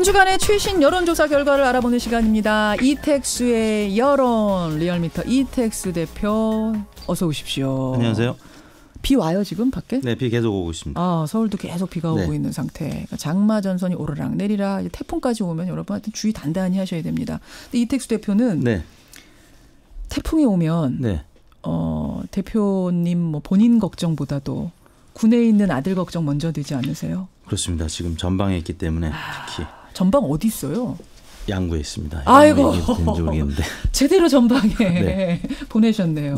주간의 최신 여론조사 결과를 알아보는 시간입니다. 이택수의 여론, 리얼미터 이택수 대표 어서 오십시오. 안녕하세요. 비 와요 지금 밖에? 네, 비 계속 오고 있습니다. 서울도 계속 비가 오고 있는 상태. 그러니까 장마 전선이 오르락 내리락, 이제 태풍까지 오면 여러분한테 주의 단단히 하셔야 됩니다. 근데 이택수 대표는 태풍이 오면 대표님 뭐 본인 걱정보다도 군에 있는 아들 걱정 먼저 되지 않으세요? 그렇습니다. 지금 전방에 있기 때문에 특히. 전방 어디 있어요? 양구에 있습니다. 아이고. 모르겠는데. 제대로 전방에 보내셨네요.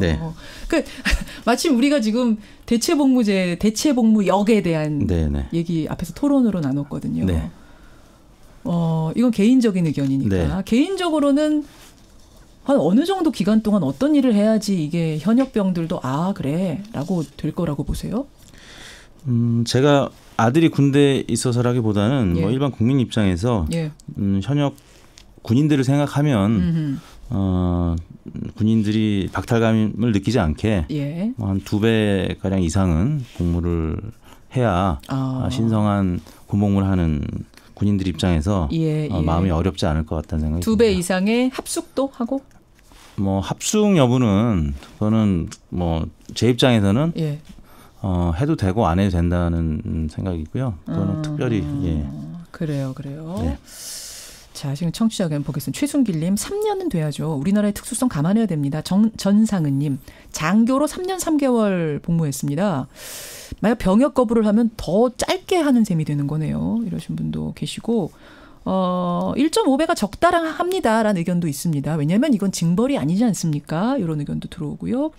마침 우리가 지금 대체복무역에 대한 얘기 앞에서 토론으로 나눴거든요. 이건 개인적인 의견이니까. 개인적으로는 한 어느 정도 기간 동안 어떤 일을 해야지 이게 현역병들도 그래 라고 될 거라고 보세요? 제가 아들이 군대에 있어서라기보다는 뭐 일반 국민 입장에서 현역 군인들을 생각하면 군인들이 박탈감을 느끼지 않게 한 2배가량 이상은 복무를 해야 신성한 군복무를 하는 군인들 입장에서 마음이 어렵지 않을 것 같다는 생각이 듭니다. 2배 이상의 합숙도 하고? 뭐 합숙 여부는 저는 뭐 제 입장에서는 해도 되고 안 해도 된다는 생각이고요. 저는 특별히 그래요. 자, 지금 청취자 의견 보겠습니다. 최순길님 3년은 돼야죠. 우리나라의 특수성 감안해야 됩니다. 전상은님 장교로 3년 3개월 복무했습니다. 만약 병역 거부를 하면 더 짧게 하는 셈이 되는 거네요. 이러신 분도 계시고 1.5배가 적당합니다라는 의견도 있습니다. 왜냐하면 이건 징벌이 아니지 않습니까? 이런 의견도 들어오고요.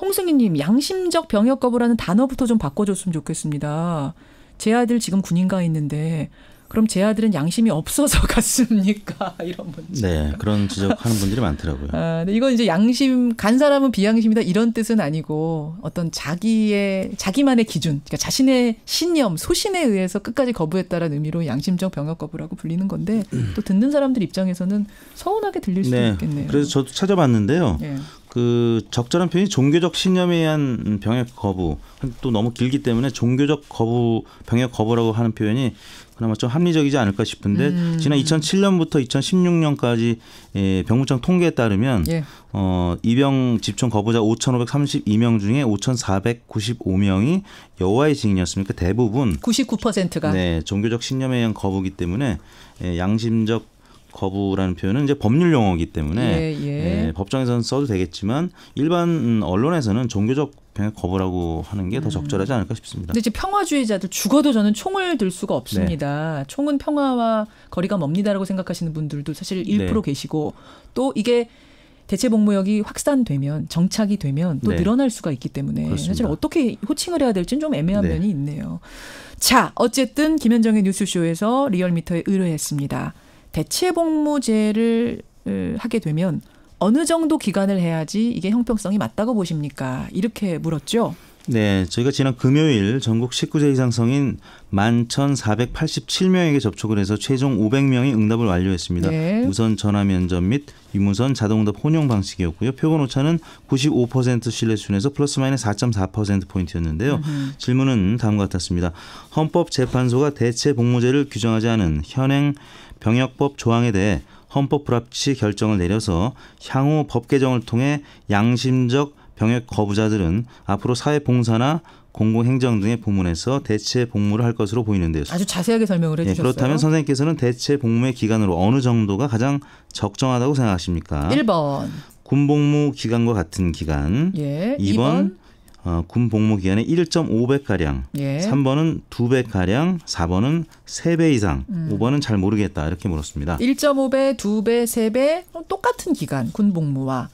홍승희님 양심적 병역 거부라는 단어부터 좀 바꿔줬으면 좋겠습니다. 제 아들 지금 군인가 있는데 그럼 제 아들은 양심이 없어서 갔습니까? 이런 문제. 네, 그런 지적하는 분들이 많더라고요. 근데 이건 이제 양심 간 사람은 비양심이다 이런 뜻은 아니고 어떤 자기만의 기준, 그러니까 자신의 신념, 소신에 의해서 끝까지 거부했다라는 의미로 양심적 병역 거부라고 불리는 건데 또 듣는 사람들 입장에서는 서운하게 들릴 수도 있겠네요. 그래서 저도 찾아봤는데요. 그 적절한 표현이 종교적 신념에 의한 병역 거부, 또 너무 길기 때문에 종교적 거부, 병역 거부라고 하는 표현이 그나마 좀 합리적이지 않을까 싶은데 지난 2007년부터 2016년까지 병무청 통계에 따르면 입영 집중 거부자 5,532명 중에 5,495명이 여호와의 증인이었습니까? 대부분 99%가 종교적 신념에 의한 거부기 때문에 양심적 거부라는 표현은 이제 법률 용어이기 때문에 법정에서는 써도 되겠지만 일반 언론에서는 종교적 병역 거부라고 하는 게 더 적절하지 않을까 싶습니다. 근데 이제 평화주의자들 죽어도 저는 총을 들 수가 없습니다. 총은 평화와 거리가 멉니다라고 생각하시는 분들도 사실 1% 계시고 또 이게 대체복무역이 확산되면 정착이 되면 또 늘어날 수가 있기 때문에 그렇습니다. 사실 어떻게 호칭을 해야 될지는 좀 애매한 면이 있네요. 자, 어쨌든 김현정의 뉴스쇼에서 리얼미터에 의뢰했습니다. 대체복무제를 하게 되면 어느 정도 기간을 해야지 이게 형평성이 맞다고 보십니까? 이렇게 물었죠. 네, 저희가 지난 금요일 전국 19세 이상 성인 11,487명에게 접촉을 해서 최종 500명이 응답을 완료했습니다. 무선 전화 면접 및 유무선 자동응답 혼용 방식이었고요. 표본 오차는 95% 신뢰 수준에서 플러스 마이너스 4.4%포인트였는데요. 질문은 다음과 같았습니다. 헌법재판소가 대체복무제를 규정하지 않은 현행 병역법 조항에 대해 헌법 불합치 결정을 내려서 향후 법 개정을 통해 양심적 병역 거부자들은 앞으로 사회봉사나 공공행정 등의 부문에서 대체 복무를 할 것으로 보이는데요. 아주 자세하게 설명을 해주셨어요. 그렇다면 선생님께서는 대체 복무의 기간으로 어느 정도가 가장 적정하다고 생각하십니까? 1번. 군복무 기간과 같은 기간. 2번. 군복무 기간의 1.5배가량. 3번은 2배가량. 4번은 3배 이상. 5번은 잘 모르겠다. 이렇게 물었습니다. 1.5배, 2배, 3배 똑같은 기간 군복무와.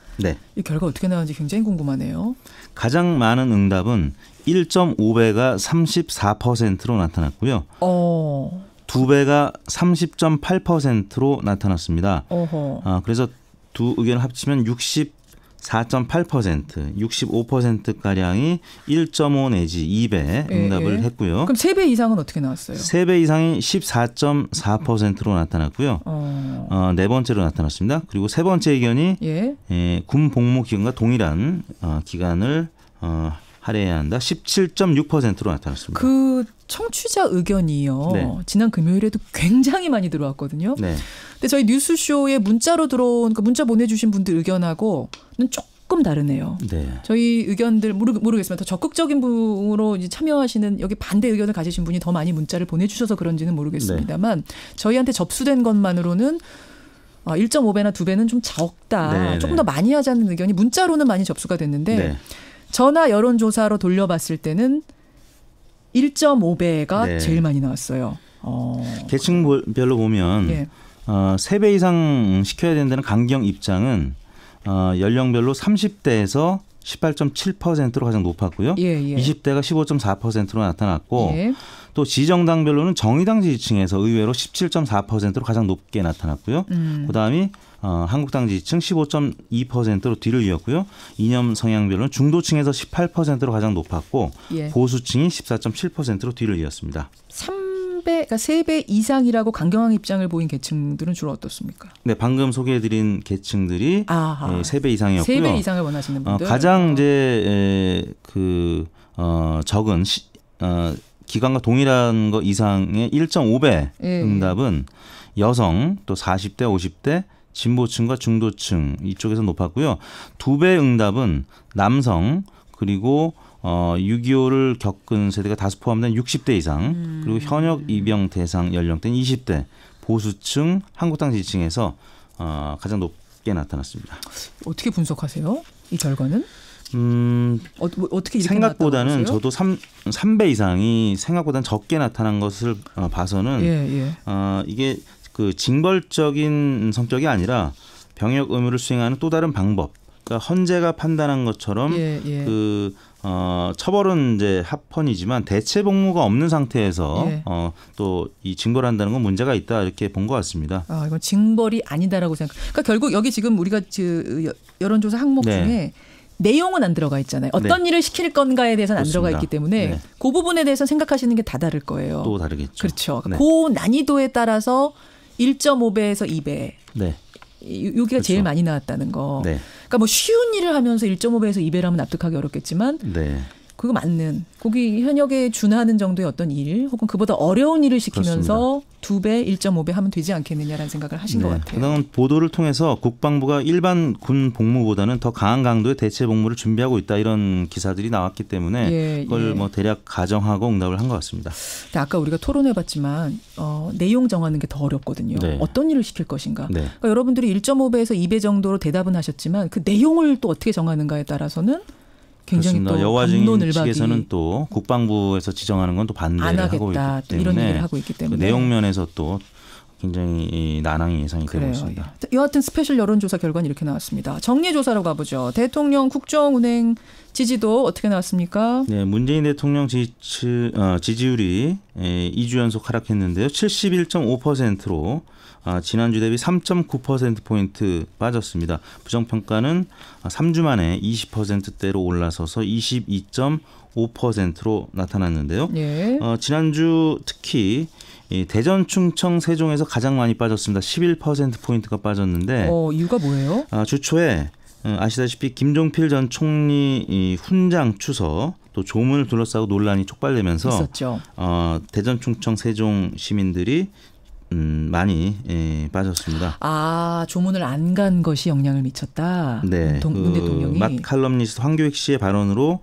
이 결과 어떻게 나왔는지 굉장히 궁금하네요. 가장 많은 응답은 1.5배가 34%로 나타났고요. 2배가 30.8%로 나타났습니다. 그래서 두 의견을 합치면 64.8%, 65%가량이 1.5 내지 2배 응답을 했고요. 그럼 3배 이상은 어떻게 나왔어요? 3배 이상이 14.4%로 나타났고요. 네 번째로 나타났습니다. 그리고 세 번째 의견이 군 복무 기간과 동일한 기간을 할애해야 한다. 17.6%로 나타났습니다. 그 청취자 의견이요. 네. 지난 금요일에도 굉장히 많이 들어왔거든요. 네. 근데 저희 뉴스쇼에 문자로 들어온 문자 보내주신 분들 의견하고는 조금 다르네요. 네. 저희 의견들 모르겠습니다. 더 적극적인 분으로 이제 참여하시는 여기 반대 의견을 가지신 분이 더 많이 문자를 보내주셔서 그런지는 모르겠습니다만 저희한테 접수된 것만으로는 1.5배나 2배는 좀 적다. 네네. 조금 더 많이 하자는 의견이 문자로는 많이 접수가 됐는데 네. 전화 여론조사로 돌려봤을 때는 1.5배가 네. 제일 많이 나왔어요. 계층별로 보면 예. 3배 이상 시켜야 된다는 강경 입장은 연령별로 30대에서 18.7%로 가장 높았고요. 예, 예. 20대가 15.4%로 나타났고 예. 또 지정당별로는 정의당 지지층에서 의외로 17.4%로 가장 높게 나타났고요. 그다음이 한국당 지지층 15.2%로 뒤를 이었고요. 이념 성향별로는 중도층에서 18%로 가장 높았고 예. 보수층이 14.7%로 뒤를 이었습니다. 3배, 그러니까 3배 이상이라고 강경한 입장을 보인 계층들은 주로 어떻습니까? 네, 방금 소개해드린 계층들이 3배 이상이었고요. 3배 이상을 원하시는 분들. 가장 이제 적은 기간과 동일한 것 이상의 1.5배 응답은 여성, 또 40대, 50대, 진보층과 중도층 이쪽에서 높았고요. 2배 응답은 남성 그리고 6.25를 겪은 세대가 다수 포함된 60대 이상 그리고 현역 입영 대상 연령대는 20대 보수층 한국당 지지층에서 가장 높게 나타났습니다. 어떻게 분석하세요? 이 결과는? 어떻게 이렇게 생각보다는 저도 3배 이상이 생각보다는 적게 나타난 것을 봐서는 이게 그 징벌적인 성격이 아니라 병역 의무를 수행하는 또 다른 방법. 그러니까 헌재가 판단한 것처럼 그 처벌은 이제 합헌이지만 대체 복무가 없는 상태에서 또 이 징벌을 한다는 건 문제가 있다 이렇게 본 것 같습니다. 이건 징벌이 아니다라고 생각. 그러니까 결국 여기 지금 우리가 여론조사 항목 중에 내용은 안 들어가 있잖아요. 어떤 일을 시킬 건가에 대해서는 안 들어가 있기 때문에 그 부분에 대해서 생각하시는 게 다 다를 거예요. 또 다르겠죠. 그렇죠. 그 난이도에 따라서 1.5배에서 2배. 네. 여기가 그렇죠. 제일 많이 나왔다는 거. 네. 그러니까 뭐 쉬운 일을 하면서 1.5배에서 2배라면 납득하기 어렵겠지만 그거 맞는 거기 현역에 준하는 정도의 어떤 일 혹은 그보다 어려운 일을 시키면서 그렇습니다. 2배, 1.5배 하면 되지 않겠느냐라는 생각을 하신 것 같아요. 그다음 보도를 통해서 국방부가 일반 군 복무보다는 더 강한 강도의 대체 복무를 준비하고 있다 이런 기사들이 나왔기 때문에 그걸 뭐 대략 가정하고 응답을 한 것 같습니다. 근데 아까 우리가 토론해봤지만 내용 정하는 게 더 어렵거든요. 어떤 일을 시킬 것인가. 그러니까 여러분들이 1.5배에서 2배 정도로 대답은 하셨지만 그 내용을 또 어떻게 정하는가에 따라서는 굉장히 그렇습니다. 또 여와증인 측에서는 또 국방부에서 지정하는 건 또 반대를 하고 있기 때문에 이런 얘기를 하고 있기 때문에 그 내용 면에서 또 굉장히 난항이 예상이 되고 있습니다. 여하튼 스페셜 여론조사 결과는 이렇게 나왔습니다. 정리조사로 가보죠. 대통령 국정운행 지지도 어떻게 나왔습니까? 네, 문재인 대통령 지지율이 2주 연속 하락했는데요. 71.5%로 지난주 대비 3.9%포인트 빠졌습니다. 부정평가는 3주 만에 20%대로 올라서서 22.5%로 나타났는데요. 지난주 특히 대전, 충청, 세종에서 가장 많이 빠졌습니다. 11%포인트가 빠졌는데 이유가 뭐예요? 주 초에 아시다시피 김종필 전 총리 훈장 추서 또 조문을 둘러싸고 논란이 촉발되면서 있었죠. 대전, 충청, 세종 시민들이 많이 빠졌습니다. 조문을 안 간 것이 영향을 미쳤다. 네, 문 대통령이. 맛 칼럼니스트 황교익 씨의 발언으로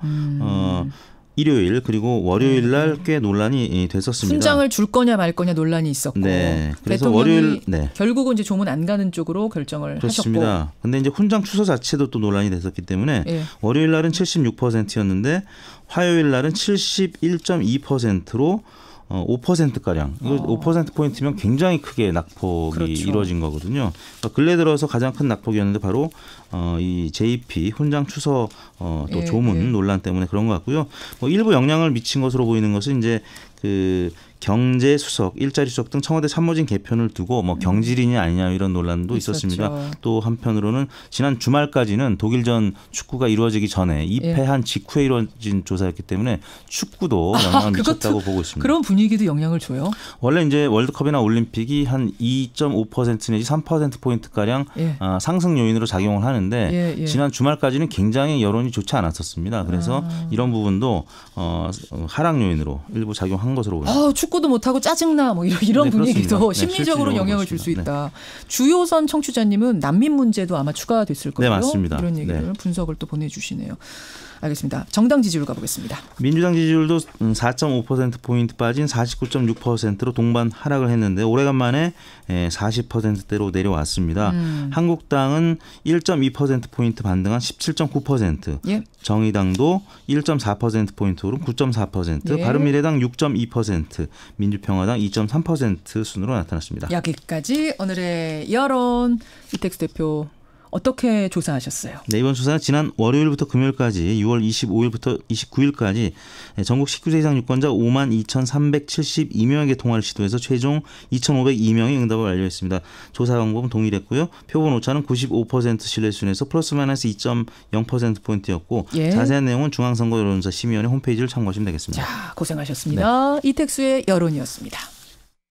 일요일 그리고 월요일 날 꽤 논란이 됐었습니다. 훈장을 줄 거냐 말 거냐 논란이 있었고. 네, 그래서 월요일 결국은 이제 조문 안 가는 쪽으로 결정을 그렇습니다. 하셨고. 근데 이제 훈장 추서 자체도 또 논란이 됐었기 때문에 월요일 날은 76%였는데 화요일 날은 71.2%로 5%가량. 이거 5%포인트면 굉장히 크게 낙폭이 이루어진 거거든요. 그러니까 근래 들어서 가장 큰 낙폭이었는데 바로 이 JP 훈장 추서 또 조문 논란 때문에 그런 것 같고요. 뭐 일부 영향을 미친 것으로 보이는 것은 이제 그 경제 수석, 일자리 수석 등 청와대 참모진 개편을 두고 뭐 경질이냐 아니냐 이런 논란도 있었습니다. 또 한편으로는 지난 주말까지는 독일전 축구가 이루어지기 전에 입회한 직후에 이루어진 조사였기 때문에 축구도 영향을 미쳤다고 보고 있습니다. 그런 분위기도 영향을 줘요? 원래 이제 월드컵이나 올림픽이 한 2.5% 내지 3%포인트 가량 상승 요인으로 작용을 하는데 지난 주말까지는 굉장히 여론이 좋지 않았었습니다. 그래서 이런 부분도 하락 요인으로 일부 작용한 것으로 보입니다. 축구도 못하고 짜증나 뭐 이런 분위기도 심리적으로 영향을 줄 수 있다. 주요선 청취자님은 난민 문제도 아마 추가됐을 거고요. 네, 맞습니다. 이런 얘기를 분석을 또 보내주시네요. 알겠습니다. 정당 지지율 가보겠습니다. 민주당 지지율도 4.5%포인트 빠진 49.6%로 동반 하락을 했는데 오래간만에 40%대로 내려왔습니다. 한국당은 1.2%포인트 반등한 17.9%, 정의당도 1.4%포인트 오른 9.4%, 바른미래당 6.2%, 민주평화당 2.3% 순으로 나타났습니다. 여기까지 오늘의 여론. 이택수 대표. 어떻게 조사하셨어요? 네, 이번 조사는 지난 월요일부터 금요일까지 6월 25일부터 29일까지 전국 19세 이상 유권자 52,372명에게 통화를 시도해서 최종 2,502명이 응답을 완료했습니다. 조사 방법은 동일했고요. 표본 오차는 95% 신뢰 수준에서 플러스 마이너스 2.0%포인트였고 자세한 내용은 중앙선거 여론조사 심의위원회 홈페이지를 참고하시면 되겠습니다. 자, 고생하셨습니다. 이택수의 여론이었습니다.